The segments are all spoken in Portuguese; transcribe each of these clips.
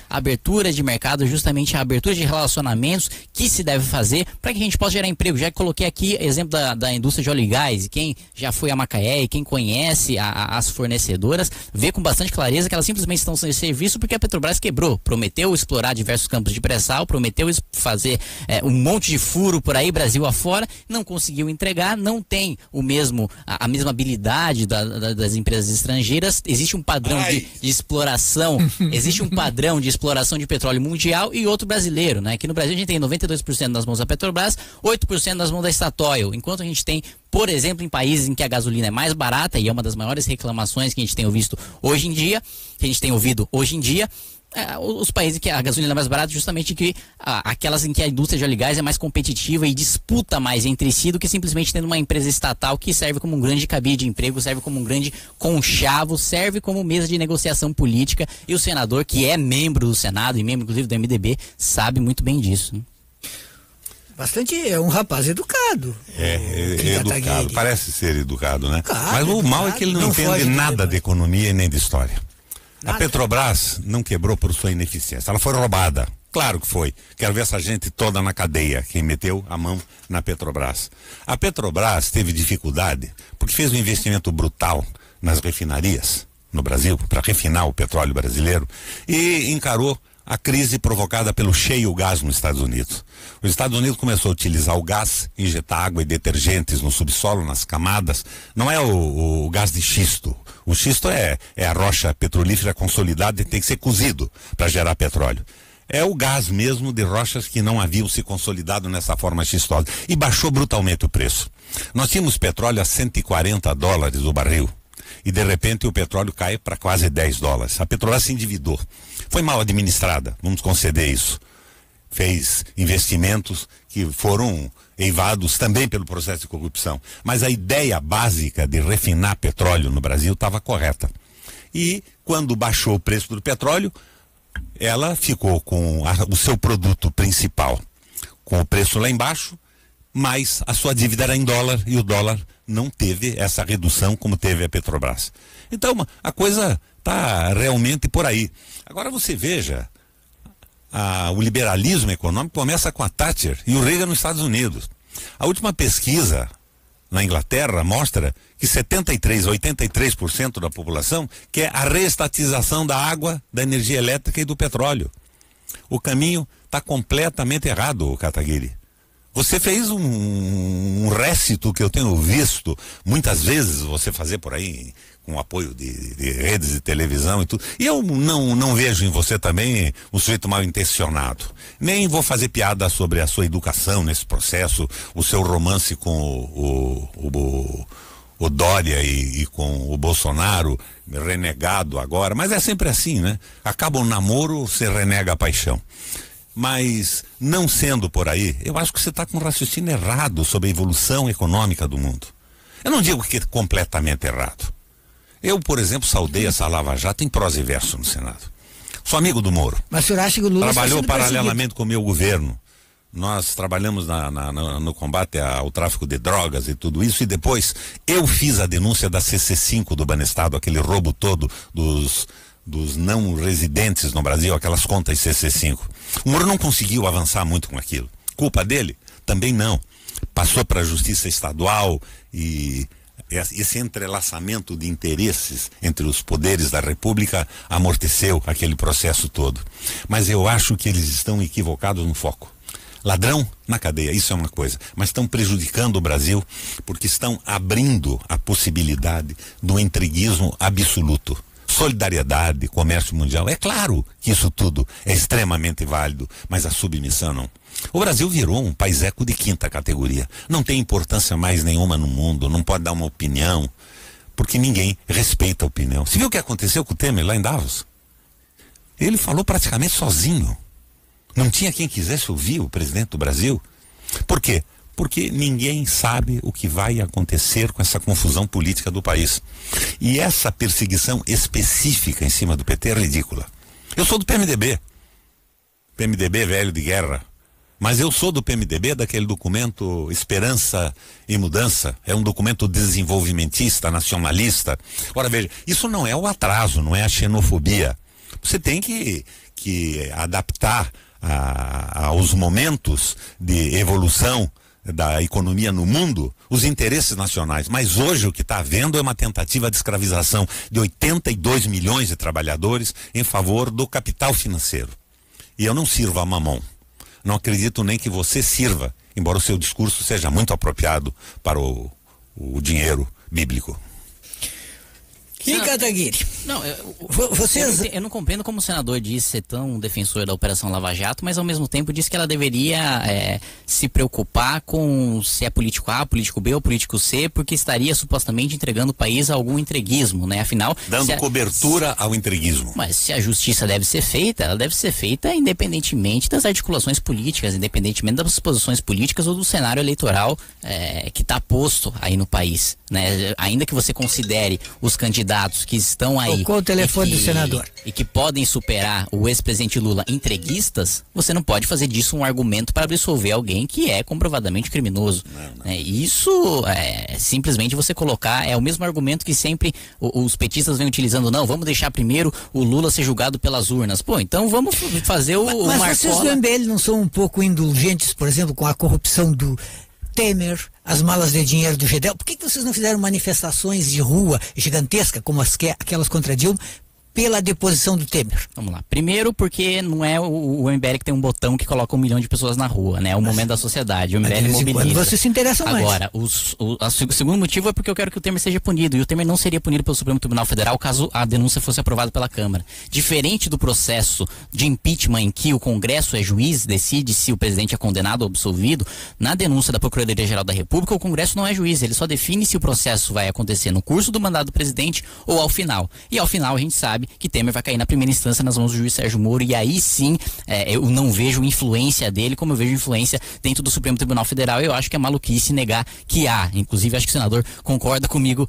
abertura de mercado, justamente a abertura de relacionamentos que se deve fazer para que a gente possa gerar emprego. Já coloquei aqui exemplo da indústria de óleo e gás, e quem já foi a Macaé e quem conhece as fornecedoras vê com bastante clareza que elas simplesmente estão sem serviço porque a Petrobras quebrou, prometeu explorar diversos campos de pré-sal, prometeu fazer um monte de furo por aí, Brasil afora, não conseguiu entregar, não tem a mesma habilidade das empresas estrangeiras, existe um padrão de exploração, existe um padrão de exploração de petróleo mundial e outro brasileiro, né? Aqui no Brasil a gente tem 92% nas mãos da Petrobras, 8% nas mãos da Statoil, enquanto a gente tem, por exemplo, em países em que a gasolina é mais barata, e é uma das maiores reclamações que a gente tem ouvido hoje em dia, os países que a gasolina é mais barata, justamente aquelas em que a indústria de óleo e gás é mais competitiva e disputa mais entre si do que simplesmente tendo uma empresa estatal que serve como um grande cabide de emprego, serve como um grande conchavo, serve como mesa de negociação política, e o senador, que é membro do Senado e membro inclusive do MDB, sabe muito bem disso, né? É um rapaz educado. Educado, parece ser educado, né? Mas o mal é que ele não entende nada de economia e nem de história. A Petrobras não quebrou por sua ineficiência, ela foi roubada. Claro que foi. Quero ver essa gente toda na cadeia, quem meteu a mão na Petrobras. A Petrobras teve dificuldade porque fez um investimento brutal nas refinarias no Brasil, para refinar o petróleo brasileiro, e encarou a crise provocada pelo shale gas nos Estados Unidos. Os Estados Unidos começou a utilizar o gás, injetar água e detergentes no subsolo, nas camadas. Não é o gás de xisto. O xisto é a rocha petrolífera consolidada e tem que ser cozido para gerar petróleo. É o gás mesmo de rochas que não haviam se consolidado nessa forma xistosa. E baixou brutalmente o preço. Nós tínhamos petróleo a $140 o barril. E de repente o petróleo cai para quase $10. A Petrobras se endividou. Foi mal administrada, vamos conceder isso. Fez investimentos que foram eivados também pelo processo de corrupção. Mas a ideia básica de refinar petróleo no Brasil estava correta. E quando baixou o preço do petróleo, ela ficou com o seu produto principal com o preço lá embaixo, mas a sua dívida era em dólar e o dólar não teve essa redução como teve a Petrobras. Então a coisa está realmente por aí. Agora você veja, o liberalismo econômico começa com a Thatcher e o Reagan nos Estados Unidos. A última pesquisa na Inglaterra mostra que 83% da população quer a reestatização da água, da energia elétrica e do petróleo. O caminho está completamente errado, Kataguiri. Você fez um récito que eu tenho visto muitas vezes você fazer por aí, com apoio de redes de televisão e tudo. E eu não vejo em você também um sujeito mal intencionado. Nem vou fazer piada sobre a sua educação nesse processo, o seu romance com o Dória e com o Bolsonaro, renegado agora. Mas é sempre assim, né? Acaba o namoro, você renega a paixão. Mas, não sendo por aí, eu acho que você está com um raciocínio errado sobre a evolução econômica do mundo. Eu não digo que é completamente errado. Eu, por exemplo, saudei essa Lava Jato em prosa e verso no Senado. Sou amigo do Moro. Mas o senhor acha que o Lula trabalhou paralelamente com o meu governo. Nós trabalhamos no combate ao tráfico de drogas e tudo isso, e depois eu fiz a denúncia da CC5 do Banestado, aquele roubo todo dos não residentes no Brasil, aquelas contas CC5. O Moro não conseguiu avançar muito com aquilo. Culpa dele? Também não. Passou para a Justiça Estadual e esse entrelaçamento de interesses entre os poderes da República amorteceu aquele processo todo. Mas eu acho que eles estão equivocados no foco. Ladrão na cadeia, isso é uma coisa, mas estão prejudicando o Brasil porque estão abrindo a possibilidade do entreguismo absoluto. Solidariedade, comércio mundial, é claro que isso tudo é extremamente válido, mas a submissão não. O Brasil virou um país-eco de quinta categoria, não tem importância mais nenhuma no mundo, não pode dar uma opinião, porque ninguém respeita a opinião. Você viu o que aconteceu com o Temer lá em Davos? Ele falou praticamente sozinho, não tinha quem quisesse ouvir o presidente do Brasil. Por quê? Porque ninguém sabe o que vai acontecer com essa confusão política do país. E essa perseguição específica em cima do PT é ridícula. Eu sou do PMDB. PMDB velho de guerra. Mas eu sou do PMDB, daquele documento Esperança e Mudança. É um documento desenvolvimentista, nacionalista. Ora, veja, isso não é o atraso, não é a xenofobia. Você tem que que adaptar aos momentos de evolução da economia no mundo, os interesses nacionais. Mas hoje o que está havendo é uma tentativa de escravização de 82 milhões de trabalhadores em favor do capital financeiro. E eu não sirvo a mamão. Não acredito nem que você sirva, embora o seu discurso seja muito apropriado para o dinheiro bíblico. Kim Kataguiri. Não, eu não compreendo como o senador diz ser tão defensor da Operação Lava Jato, mas ao mesmo tempo diz que ela deveria se preocupar com se é político A, político B ou político C, porque estaria supostamente entregando o país a algum entreguismo, né? Afinal, dando cobertura ao entreguismo. Mas se a justiça deve ser feita, ela deve ser feita independentemente das articulações políticas, independentemente das posições políticas ou do cenário eleitoral que está posto aí no país, né? Ainda que você considere os candidatos que estão aí o telefone do senador e que podem superar o ex-presidente Lula entreguistas, você não pode fazer disso um argumento para absolver alguém que é comprovadamente criminoso. Não. Isso simplesmente você colocar, é o mesmo argumento que sempre os petistas vêm utilizando. Não, vamos deixar primeiro o Lula ser julgado pelas urnas. Pô, então vamos fazer o Marcola. Mas vocês do MBL não são um pouco indulgentes, por exemplo, com a corrupção do Temer, as malas de dinheiro do Gedel? Por que vocês não fizeram manifestações de rua gigantescas como aquelas contra Dilma pela deposição do Temer? Vamos lá. Primeiro, porque não é o MBL que tem um botão que coloca 1 milhão de pessoas na rua, né? É o momento da sociedade. O MBL mobiliza. Você se interessa mais. Agora, o segundo motivo é porque eu quero que o Temer seja punido. E o Temer não seria punido pelo Supremo Tribunal Federal caso a denúncia fosse aprovada pela Câmara. Diferente do processo de impeachment em que o Congresso é juiz, decide se o presidente é condenado ou absolvido, na denúncia da Procuradoria-Geral da República, o Congresso não é juiz. Ele só define se o processo vai acontecer no curso do mandato do presidente ou ao final. E ao final a gente sabe que Temer vai cair na primeira instância nas mãos do juiz Sérgio Moro, e aí sim eu não vejo influência dele como eu vejo influência dentro do Supremo Tribunal Federal. Eu acho que é maluquice negar que há. Inclusive acho que o senador concorda comigo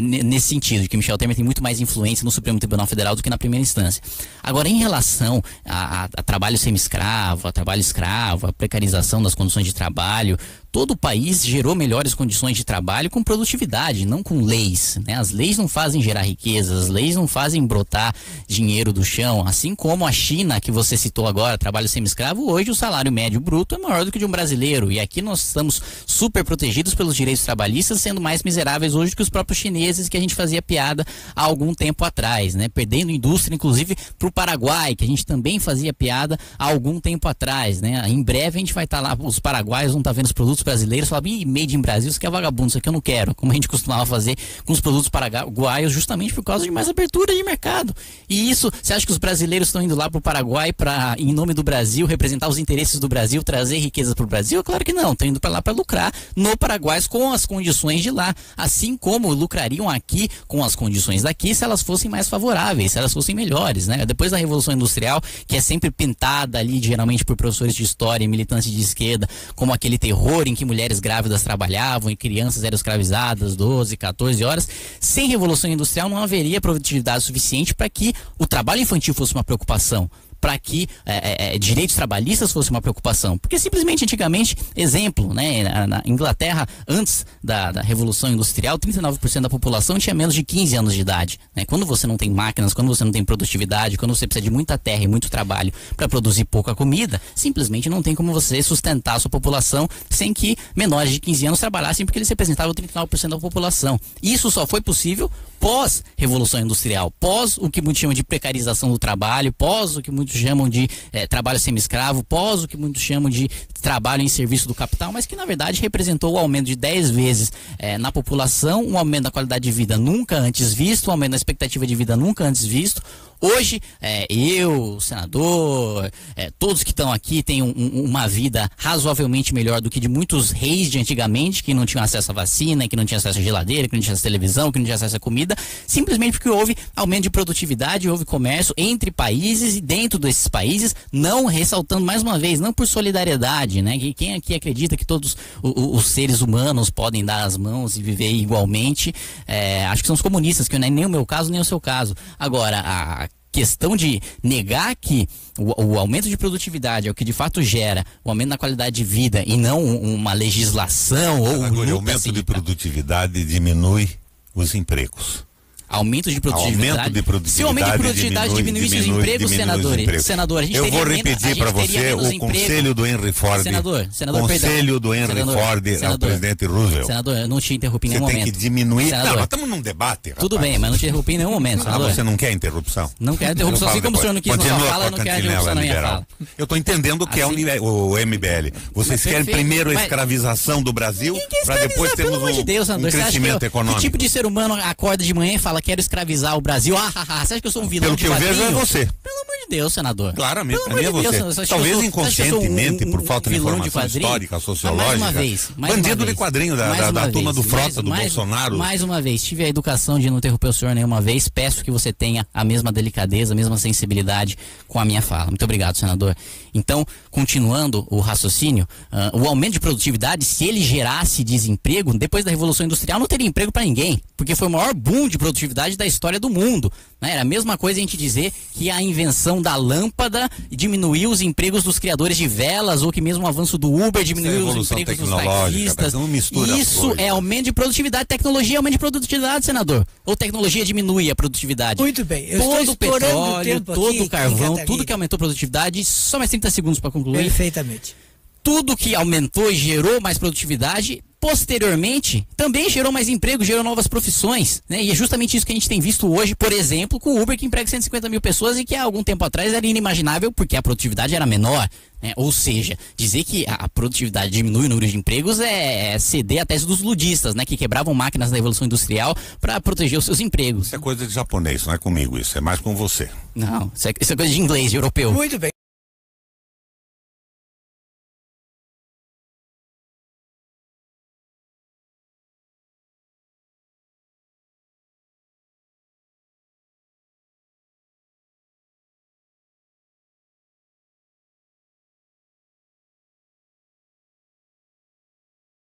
nesse sentido, de que Michel Temer tem muito mais influência no Supremo Tribunal Federal do que na primeira instância. Agora, em relação a trabalho semi-escravo, a trabalho escravo, a precarização das condições de trabalho, todo o país gerou melhores condições de trabalho com produtividade, não com leis, né? As leis não fazem gerar riqueza, as leis não fazem brotar dinheiro do chão, assim como a China, que você citou agora, trabalho semi-escravo. Hoje o salário médio bruto é maior do que o de um brasileiro, e aqui nós estamos super protegidos pelos direitos trabalhistas, sendo mais miseráveis hoje que os próprios chineses, que a gente fazia piada há algum tempo atrás, né? Perdendo indústria, inclusive, para o Paraguai, que a gente também fazia piada há algum tempo atrás, né? Em breve a gente vai estar lá, os paraguaios vão estar vendo os produtos brasileiros, falam, made in Brasil, isso aqui é vagabundo, isso aqui eu não quero, como a gente costumava fazer com os produtos paraguaios, justamente por causa de mais abertura de mercado. E isso, você acha que os brasileiros estão indo lá para o Paraguai para, em nome do Brasil, representar os interesses do Brasil, trazer riqueza para o Brasil? Claro que não, estão indo para lá para lucrar no Paraguai com as condições de lá, assim como lucrariam aqui com as condições daqui se elas fossem mais favoráveis, se elas fossem melhores, né? Depois da Revolução Industrial, que é sempre pintada ali, geralmente por professores de história e militantes de esquerda, como aquele terror em que mulheres grávidas trabalhavam e crianças eram escravizadas 12, 14 horas, sem Revolução Industrial não haveria produtividade suficiente para que o trabalho infantil fosse uma preocupação, para que direitos trabalhistas fosse uma preocupação. Porque simplesmente antigamente, exemplo, né, na Inglaterra, antes da Revolução Industrial, 39% da população tinha menos de 15 anos de idade, né? Quando você não tem máquinas, quando você não tem produtividade, quando você precisa de muita terra e muito trabalho para produzir pouca comida, simplesmente não tem como você sustentar a sua população sem que menores de 15 anos trabalhassem, porque eles representavam 39% da população. Isso só foi possível pós-Revolução Industrial, pós o que muitos chamam de precarização do trabalho, pós o que muitos chamam de trabalho semi-escravo, pós o que muitos chamam de trabalho em serviço do capital, mas que na verdade representou o aumento de 10 vezes na população, um aumento da qualidade de vida nunca antes visto, um aumento da expectativa de vida nunca antes visto. Hoje, eu, o senador, todos que estão aqui têm uma vida razoavelmente melhor do que de muitos reis de antigamente, que não tinham acesso à vacina, que não tinham acesso à geladeira, que não tinham acesso à televisão, que não tinham acesso à comida, simplesmente porque houve aumento de produtividade, houve comércio entre países e dentro desses países, não, ressaltando mais uma vez, não por solidariedade, né? Que quem aqui acredita que todos os seres humanos podem dar as mãos e viver igualmente, acho que são os comunistas, que não é nem o meu caso, nem o seu caso. Agora, a questão de negar que o aumento de produtividade é o que de fato gera o aumento da qualidade de vida e não uma legislação ou agora, o aumento de produtividade diminui os empregos. Aumento de produtividade. Se o aumento de produtividade diminuísse os empregos, senador, a gente eu vou repetir para você o conselho do Henry Ford. Conselho do Henry Ford ao presidente Roosevelt. Senador, eu não te interrompi em nenhum momento. Você tem que diminuir. Não, nós estamos num debate, rapaz. Tudo bem, mas não te interrompi em nenhum momento, senador. Você não quer interrupção? Não quero interrupção, assim como o senhor não quis na sua fala, eu não quero interrupção na minha fala. Eu estou entendendo o que é o MBL. Vocês querem primeiro a escravização do Brasil, para depois termos um crescimento econômico. Que tipo de ser humano acorda de manhã e fala, quero escravizar o Brasil? Você acha que eu sou um vilão de quadrinho? Pelo que eu vejo é você. Pelo amor de Deus, senador. Claramente, para mim é você. Talvez inconscientemente, por falta de informação histórica, sociológica. Bandido de quadrinho da turma do Frota, do Bolsonaro. Mais uma vez, tive a educação de não interromper o senhor nenhuma vez. Peço que você tenha a mesma delicadeza, a mesma sensibilidade com a minha fala. Muito obrigado, senador. Então, continuando o raciocínio, o aumento de produtividade, se ele gerasse desemprego, depois da Revolução Industrial não teria emprego para ninguém, porque foi o maior boom de produtividade da história do mundo. Né? Era a mesma coisa a gente dizer que a invenção da lâmpada diminuiu os empregos dos criadores de velas, ou que mesmo o avanço do Uber diminuiu os empregos dos taxistas. Isso é aumento de produtividade. Tecnologia é aumento de produtividade, senador. Ou tecnologia diminui a produtividade? Muito bem. Todo o petróleo, todo o carvão, tudo que aumentou a produtividade, só mais 30 segundos para concluir. Perfeitamente. Tudo que aumentou e gerou mais produtividade, posteriormente, também gerou mais emprego, gerou novas profissões, né? E é justamente isso que a gente tem visto hoje, por exemplo, com o Uber, que emprega 150 mil pessoas e que há algum tempo atrás era inimaginável porque a produtividade era menor, né? Ou seja, dizer que a produtividade diminui o número de empregos é ceder a tese dos ludistas, né? Que quebravam máquinas da Revolução Industrial para proteger os seus empregos. Isso é coisa de japonês, não é comigo isso, é mais com você. Não, isso é coisa de inglês, de europeu. Muito bem.